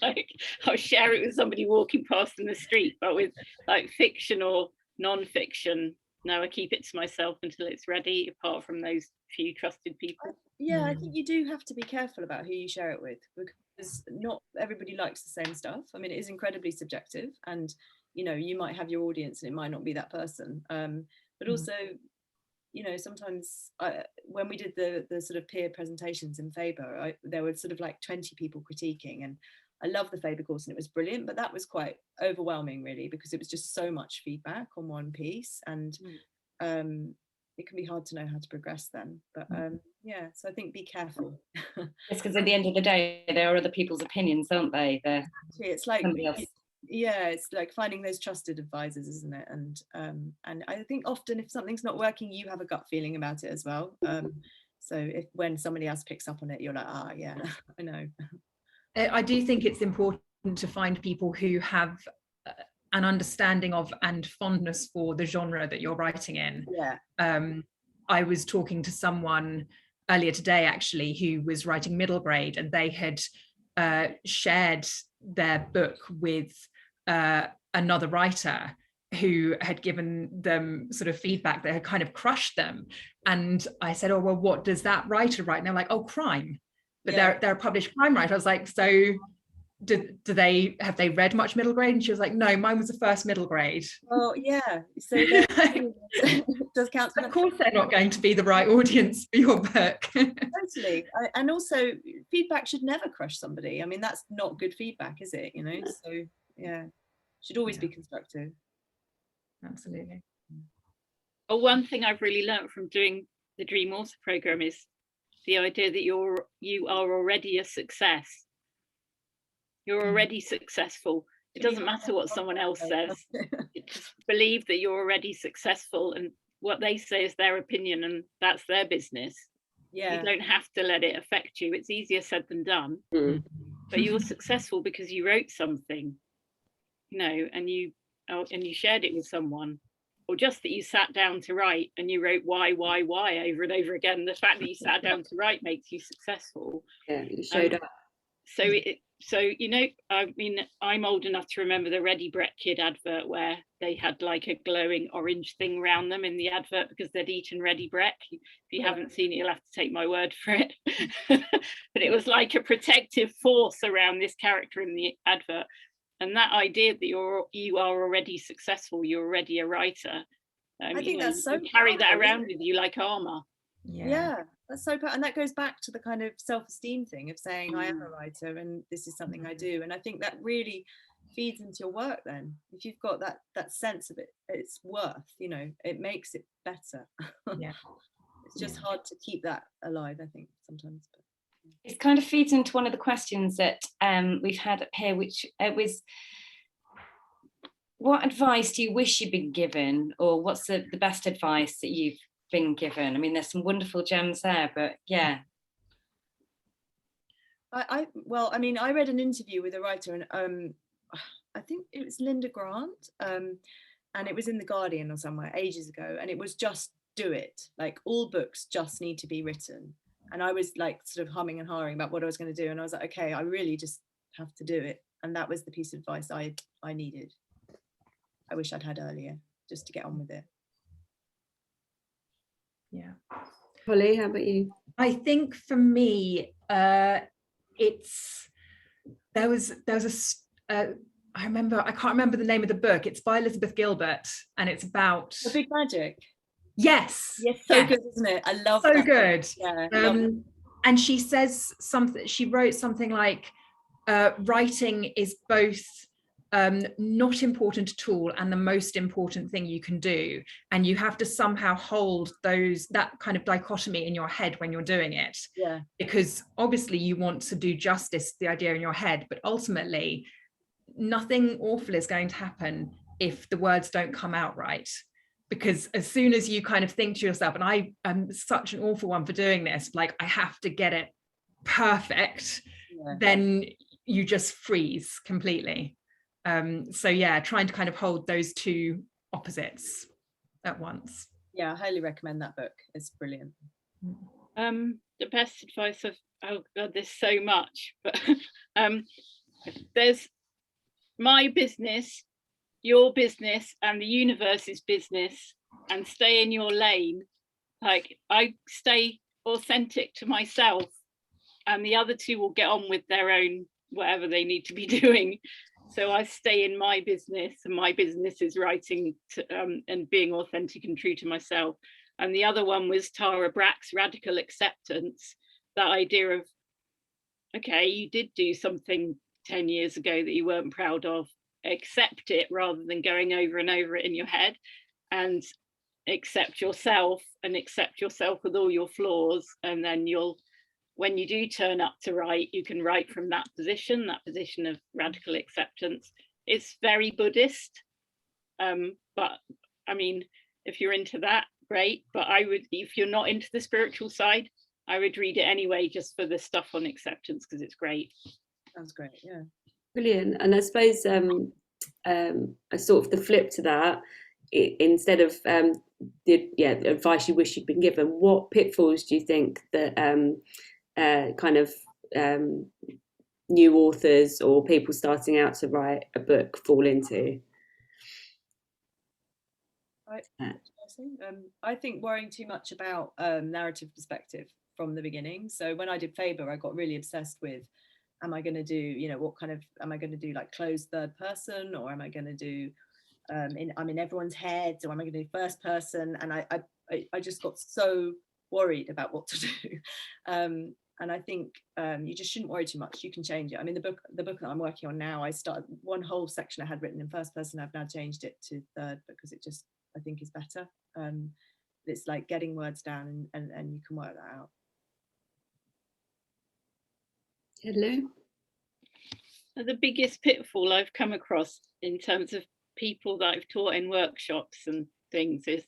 S4: like, I'll share it with somebody walking past in the street. But with like fiction or non-fiction, no, I keep it to myself until it's ready, apart from those few trusted people.
S3: Yeah, I think you do have to be careful about who you share it with, because not everybody likes the same stuff. I mean, it is incredibly subjective, and you know, you might have your audience and it might not be that person. But also, you know, sometimes when we did the sort of peer presentations in Faber, there were sort of like 20 people critiquing, and I love the Faber course and it was brilliant, but that was quite overwhelming really, because it was just so much feedback on one piece, and it can be hard to know how to progress then. But yeah, so I think be careful.
S1: It's because at the end of the day, there are other people's opinions, aren't they?
S3: It's like
S1: somebody else.
S3: Yeah, it's like finding those trusted advisors, isn't it? And I think often if something's not working, you have a gut feeling about it as well. So if when somebody else picks up on it, you're like, ah, yeah, I know.
S5: I do think it's important to find people who have an understanding of and fondness for the genre that you're writing in.
S3: Yeah.
S5: I was talking to someone earlier today actually who was writing middle grade, and they had shared their book with another writer who had given them sort of feedback that had kind of crushed them. And I said, oh, well, what does that writer write? And they're like, oh, crime. But they're a published crime writer. I was like, so have they read much middle grade? And she was like, no, mine was the first middle grade.
S3: Oh yeah, so does count.
S5: Of course they're not going to be the right audience for your book.
S3: Totally. And also feedback should never crush somebody. I mean, that's not good feedback, is it? You know, so yeah, should always be constructive.
S5: Absolutely.
S4: Well, one thing I've really learned from doing the Dream Author program is the idea that you are already a success. You're already successful. It doesn't matter what someone else says. Just believe that you're already successful, and what they say is their opinion, and that's their business.
S3: Yeah.
S4: You don't have to let it affect you. It's easier said than done. But you're successful because you wrote something, you know, and you shared it with someone, or just that you sat down to write and you wrote why over and over again. The fact that you sat down to write makes you successful.
S2: Yeah, you showed up.
S4: So you know, I mean, I'm old enough to remember the Ready Brek Kid advert where they had like a glowing orange thing around them in the advert because they'd eaten Ready Brek. If you haven't seen it, you'll have to take my word for it. But it was like a protective force around this character in the advert. And that idea that you are already successful, you're already a writer.
S3: I think that's so
S4: you carry that around with you like armor.
S3: Yeah, that's so, and that goes back to the kind of self-esteem thing of saying I am a writer and this is something I do. And I think that really feeds into your work then. If you've got that sense of it, its worth, you know, it makes it better.
S5: Yeah.
S3: It's just hard to keep that alive, I think, sometimes. But
S1: it kind of feeds into one of the questions that we've had up here, which was, what advice do you wish you'd been given, or what's the best advice that you've been given? I mean, there's some wonderful gems there, but yeah.
S3: Well, I mean, I read an interview with a writer, and I think it was Linda Grant, and it was in The Guardian or somewhere ages ago, and it was just do it. Like, all books just need to be written. And I was like sort of humming and hawing about what I was going to do, and I was like, okay, I really just have to do it. And that was the piece of advice I needed. I wish I'd had earlier, just to get on with it.
S5: Yeah.
S2: Holly, how about you?
S5: I think for me, I can't remember the name of the book. It's by Elizabeth Gilbert, and it's about
S3: The Big Magic.
S5: Yes.
S3: So good, isn't it? I love
S5: so
S3: that
S5: good.
S3: Yeah,
S5: and she says something, she wrote something like writing is both not important at all and the most important thing you can do, and you have to somehow hold that kind of dichotomy in your head when you're doing it.
S3: Yeah.
S5: Because obviously you want to do justice to the idea in your head, but ultimately nothing awful is going to happen if the words don't come out right. Because as soon as you kind of think to yourself, and I am such an awful one for doing this, like I have to get it perfect, then you just freeze completely. So yeah, trying to kind of hold those two opposites at once.
S3: Yeah, I highly recommend that book. It's brilliant.
S4: The best advice of, oh God, there's so much, but there's my business, your business, and the universe's business, and stay in your lane. Like, I stay authentic to myself, and the other two will get on with their own whatever they need to be doing. So I stay in my business, and my business is writing and being authentic and true to myself. And the other one was Tara Brack's Radical Acceptance, that idea of, okay, you did do something 10 years ago that you weren't proud of, accept it rather than going over and over it in your head, and accept yourself, and accept yourself with all your flaws. And then when you do turn up to write, you can write from that position of radical acceptance. It's very Buddhist, but I mean, if you're into that, great. But I would, if you're not into the spiritual side, I would read it anyway, just for the stuff on acceptance, because it's great.
S3: Sounds great. Yeah.
S2: Brilliant. And I suppose a sort of the flip to that, instead of the advice you wish you'd been given, what pitfalls do you think that kind of new authors or people starting out to write a book fall into?
S3: I think worrying too much about narrative perspective from the beginning. So when I did Faber, I got really obsessed with, am I going to do, what kind of, am I going to do like closed third person, or am I going to do I'm in everyone's heads, or am I going to do first person? And I just got so worried about what to do. And I think you just shouldn't worry too much. You can change it. I mean, the book that I'm working on now, I started one whole section I had written in first person. I've now changed it to third because it just, I think, is better. It's like getting words down, and you can work that out.
S2: Hello.
S4: The biggest pitfall I've come across in terms of people that I've taught in workshops and things is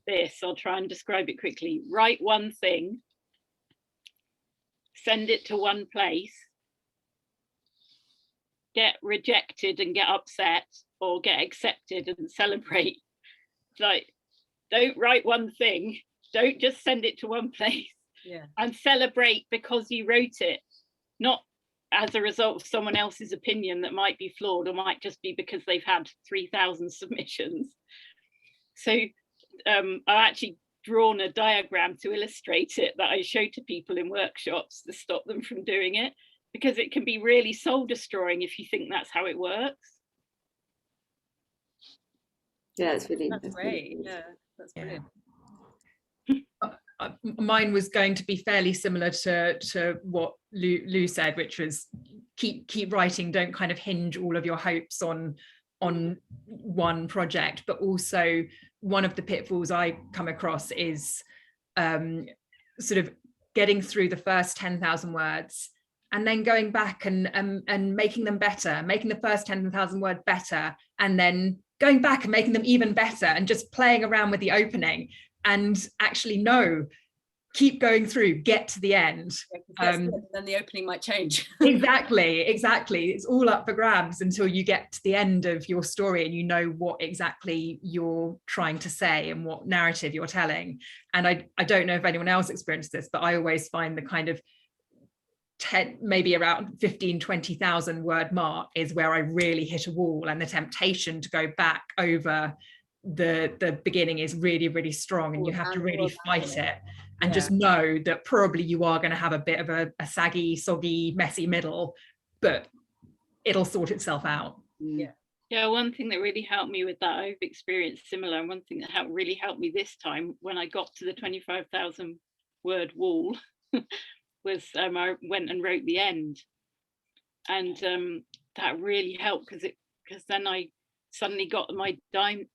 S4: this. I'll try and describe it quickly. Write one thing, send it to one place, get rejected and get upset, or get accepted and celebrate. Like, don't write one thing, don't just send it to one place.
S3: Yeah.
S4: And celebrate because you wrote it, not as a result of someone else's opinion that might be flawed, or might just be because they've had 3,000 submissions. So I've actually drawn a diagram to illustrate it that I show to people in workshops to stop them from doing it, because it can be really soul destroying if you think that's how it works.
S2: Yeah, it's really
S3: That's great. Yeah, that's brilliant.
S5: Mine was going to be fairly similar to what Lou said, which was keep writing. Don't kind of hinge all of your hopes on one project. But also, one of the pitfalls I come across is sort of getting through the first 10,000 words and then going back and making them better, making the first 10,000 words better, and then going back and making them even better, and just playing around with the opening. And actually, no, keep going through, get to the end.
S3: Then the opening might change.
S5: Exactly. It's all up for grabs until you get to the end of your story and you know what exactly you're trying to say and what narrative you're telling. And I don't know if anyone else experienced this, but I always find the kind of 10, maybe around 15, 20,000 word mark is where I really hit a wall, and the temptation to go back over the beginning is really, really strong, and you have to really fight it, and just know that probably you are going to have a bit of a saggy, soggy, messy middle, but it'll sort itself out.
S4: Yeah, one thing that really helped me with that, I've experienced similar, and one thing that really helped me this time when I got to the 25,000 word wall was I went and wrote the end, and that really helped, because then I suddenly got my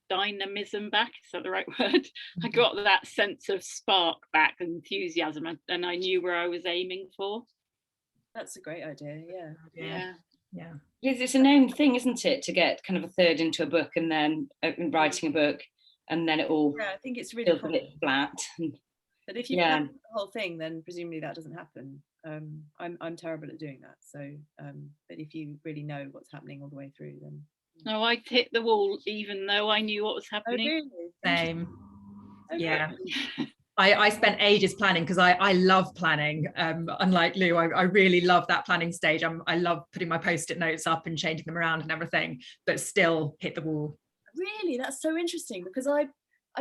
S4: dynamism back. Is that the right word? I got that sense of spark back, enthusiasm, and I knew where I was aiming for.
S3: That's a great idea.
S4: Yeah.
S1: It's a known thing, isn't it, to get kind of a third into a book and then writing a book, and then it all
S3: I think it's really
S1: feels a bit flat.
S3: But if you plan the whole thing, then presumably that doesn't happen. I'm terrible at doing that. So, but if you really know what's happening all the way through, then
S4: No, I hit the wall even though I knew what was
S3: Oh,
S4: happening.
S3: really?
S5: Same.
S3: Oh,
S5: Yeah.
S3: great.
S5: I spent ages planning because I love planning. Unlike Lou, I really love that planning stage. I love putting my post-it notes up and changing them around and everything, but still hit the wall.
S3: Really, that's so interesting, because I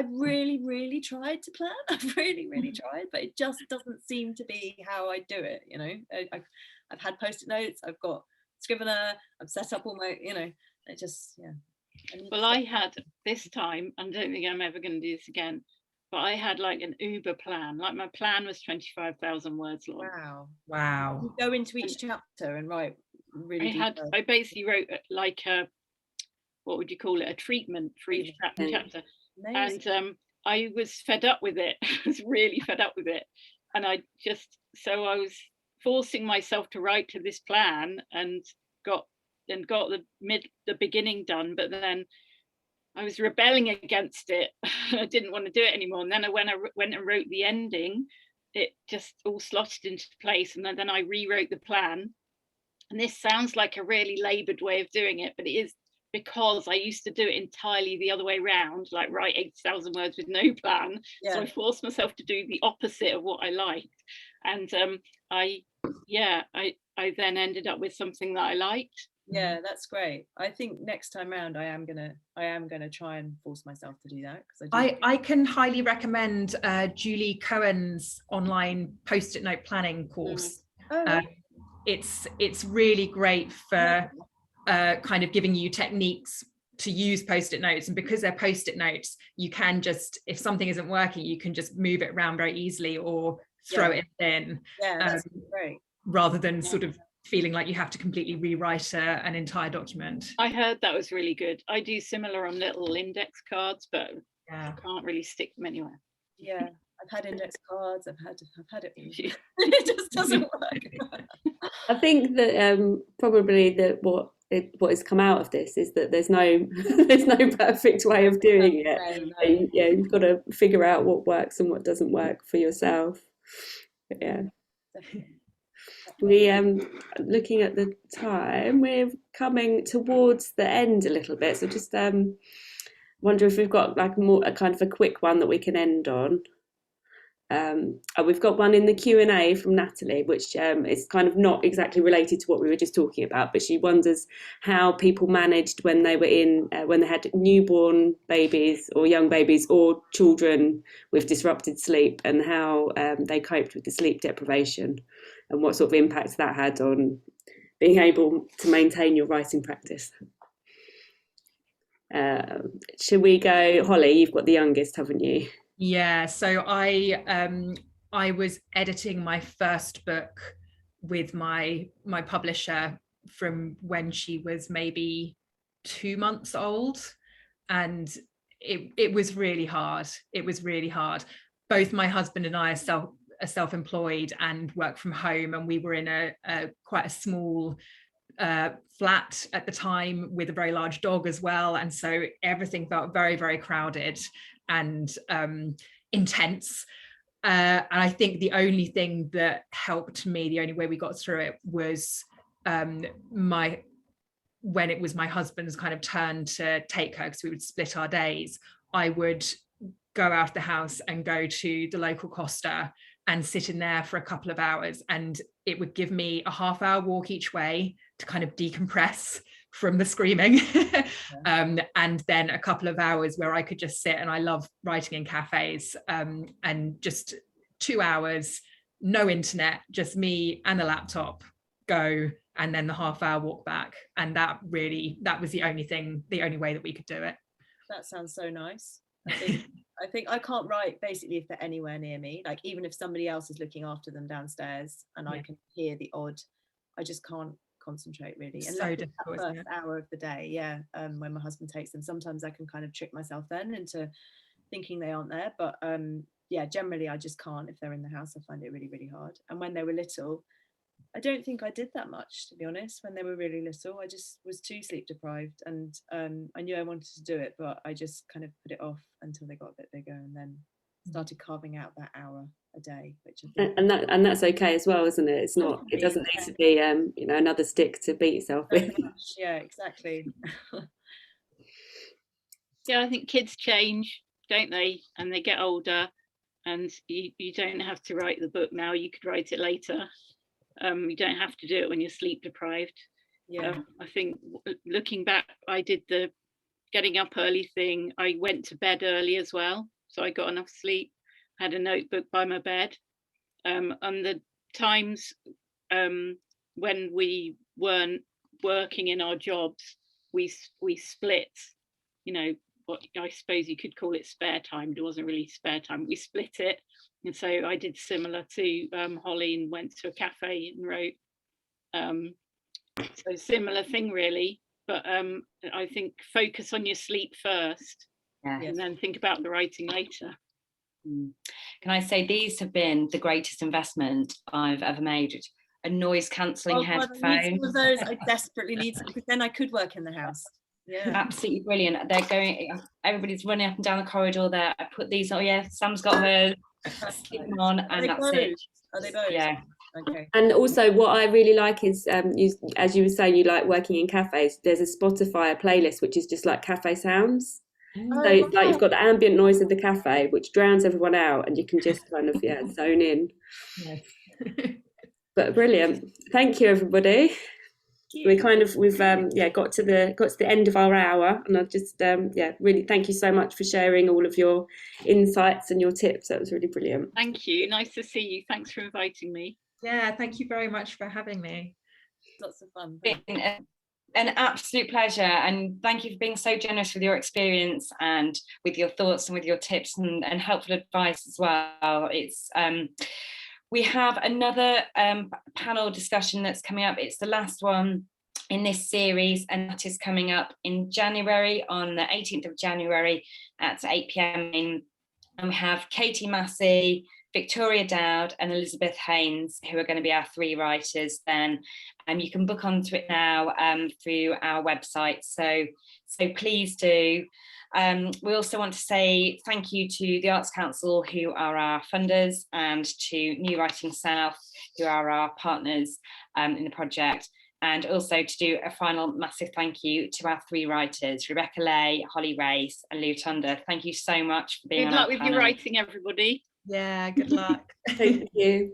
S3: really tried to plan. I've really tried, but it just doesn't seem to be how I do it. You know, I've had post-it notes, I've got Scrivener, I've set up all my, you know, it just, yeah.
S4: Well, I had this time, I don't think I'm ever going to do this again, but I had like an Uber plan. Like my plan was 25,000 words long.
S5: Wow.
S3: You go into each chapter and write really detailed.
S4: I basically wrote like a, what would you call it, a treatment for each chapter.
S3: Amazing.
S4: And I was fed up with it. I was really fed up with it. And I was forcing myself to write to this plan and got the beginning done, but then I was rebelling against it. I didn't want to do it anymore. And then when I went and wrote the ending, it just all slotted into place. And then I rewrote the plan. And this sounds like a really laboured way of doing it, but it is because I used to do it entirely the other way around, like write 8,000 words with no plan. Yeah. So I forced myself to do the opposite of what I liked. And I then ended up with something that I liked.
S3: Yeah, that's great. I think next time round I am gonna try and force myself to do that, because
S5: I can highly recommend Julie Cohen's online post-it note planning course. It's really great for kind of giving you techniques to use post-it notes, and because they're post-it notes, you can just, if something isn't working, you can just move it around very easily or throw it in.
S3: Yeah, that's great.
S5: Rather than sort of feeling like you have to completely rewrite an entire document.
S4: I heard that was really good. I do similar on little index cards, but I can't really stick them anywhere.
S3: Yeah, I've had index cards, I've had it all. It just doesn't work.
S2: I think that probably that what has come out of this is that there's no perfect way of doing it. No. Yeah, you've got to figure out what works and what doesn't work for yourself. But yeah. We looking at the time, we're coming towards the end a little bit, so just wonder if we've got like a kind of a quick one that we can end on. We've got one in the Q&A from Natalie, which is kind of not exactly related to what we were just talking about, but she wonders how people managed when they were when they had newborn babies or young babies or children with disrupted sleep, and how they coped with the sleep deprivation and what sort of impact that had on being able to maintain your writing practice. Should we go, Holly? You've got the youngest, haven't you?
S5: Yeah, so I was editing my first book with my publisher from when she was maybe 2 months old, and it was really hard. It was really hard. Both my husband and I are self-employed and work from home, and we were in a quite a small flat at the time with a very large dog as well, and so everything felt very, very crowded and intense. And I think the only thing that helped me, the only way we got through it, was when it was my husband's kind of turn to take her, because we would split our days, I would go out of the house and go to the local Costa and sit in there for a couple of hours, and it would give me a half-hour walk each way to kind of decompress from the screaming. And then a couple of hours where I could just sit, and I love writing in cafes, and just 2 hours, no internet, just me and the laptop, go, and then the half-hour walk back. And that was the only way that we could do it.
S3: That sounds so nice. I think I can't write basically if they're anywhere near me, like even if somebody else is looking after them downstairs and I can hear the odd, I just can't concentrate really. And so difficult, that first hour of the day, when my husband takes them, sometimes I can kind of trick myself then into thinking they aren't there, but generally I just can't. If they're in the house, I find it really, really hard. And when they were little, I don't think I did that much, to be honest. When they were really little, I just was too sleep deprived, and I knew I wanted to do it, but I just kind of put it off until they got a bit bigger, and then started carving out that hour a day, which
S2: and that's okay as well, isn't it? It's not. It doesn't need to be another stick to beat yourself with.
S3: Yeah, exactly.
S4: Yeah, I think kids change, don't they? And they get older, and you don't have to write the book now. You could write it later. You don't have to do it when you're sleep deprived.
S3: Yeah.
S4: I think looking back, I did the getting up early thing. I went to bed early as well, so I got enough sleep. I had a notebook by my bed. And the times when we weren't working in our jobs, we split, you know, what I suppose you could call it spare time. It wasn't really spare time. We split it. And so I did similar to Holly, and went to a cafe and wrote. So similar thing really, but I think focus on your sleep first, and then think about the writing later.
S1: Can I say these have been the greatest investment I've ever made? A noise cancelling headphone.
S3: I need some of those. I desperately need some, because then I could work in the house. Yeah,
S1: absolutely brilliant. They're going, everybody's running up and down the corridor there. I put these on. Yeah, Sam's got hers. Stick them on, and that's it.
S3: Are they both?
S1: Yeah.
S3: Okay.
S2: And also what I really like is, as you were saying, you like working in cafes. There's a Spotify playlist which is just like cafe sounds. So it's like you've got the ambient noise of the cafe, which drowns everyone out, and you can just kind of zone in.
S5: Yes.
S2: But brilliant. Thank you, everybody. We've got to the end of our hour, and I just really thank you so much for sharing all of your insights and your tips. That was really brilliant.
S4: Thank you. Nice to see you. Thanks for inviting me.
S5: Yeah, thank you very much for having me.
S3: Lots of fun.
S1: An absolute pleasure, and thank you for being so generous with your experience and with your thoughts and with your tips and helpful advice as well. It's we have another panel discussion that's coming up. It's the last one in this series, and that is coming up in January, on the 18th of January at 8 p.m. And we have Katie Massey, Victoria Dowd and Elizabeth Haynes, who are going to be our three writers then. You can book onto it now through our website. So please do. We also want to say thank you to the Arts Council, who are our funders, and to New Writing South, who are our partners in the project. And also to do a final massive thank you to our three writers, Rebecca Ley, Holly Race and Louise Tondeur. Thank you so much for being on our panel.
S4: Good luck with your writing, everybody.
S5: Yeah, good luck.
S2: Thank you.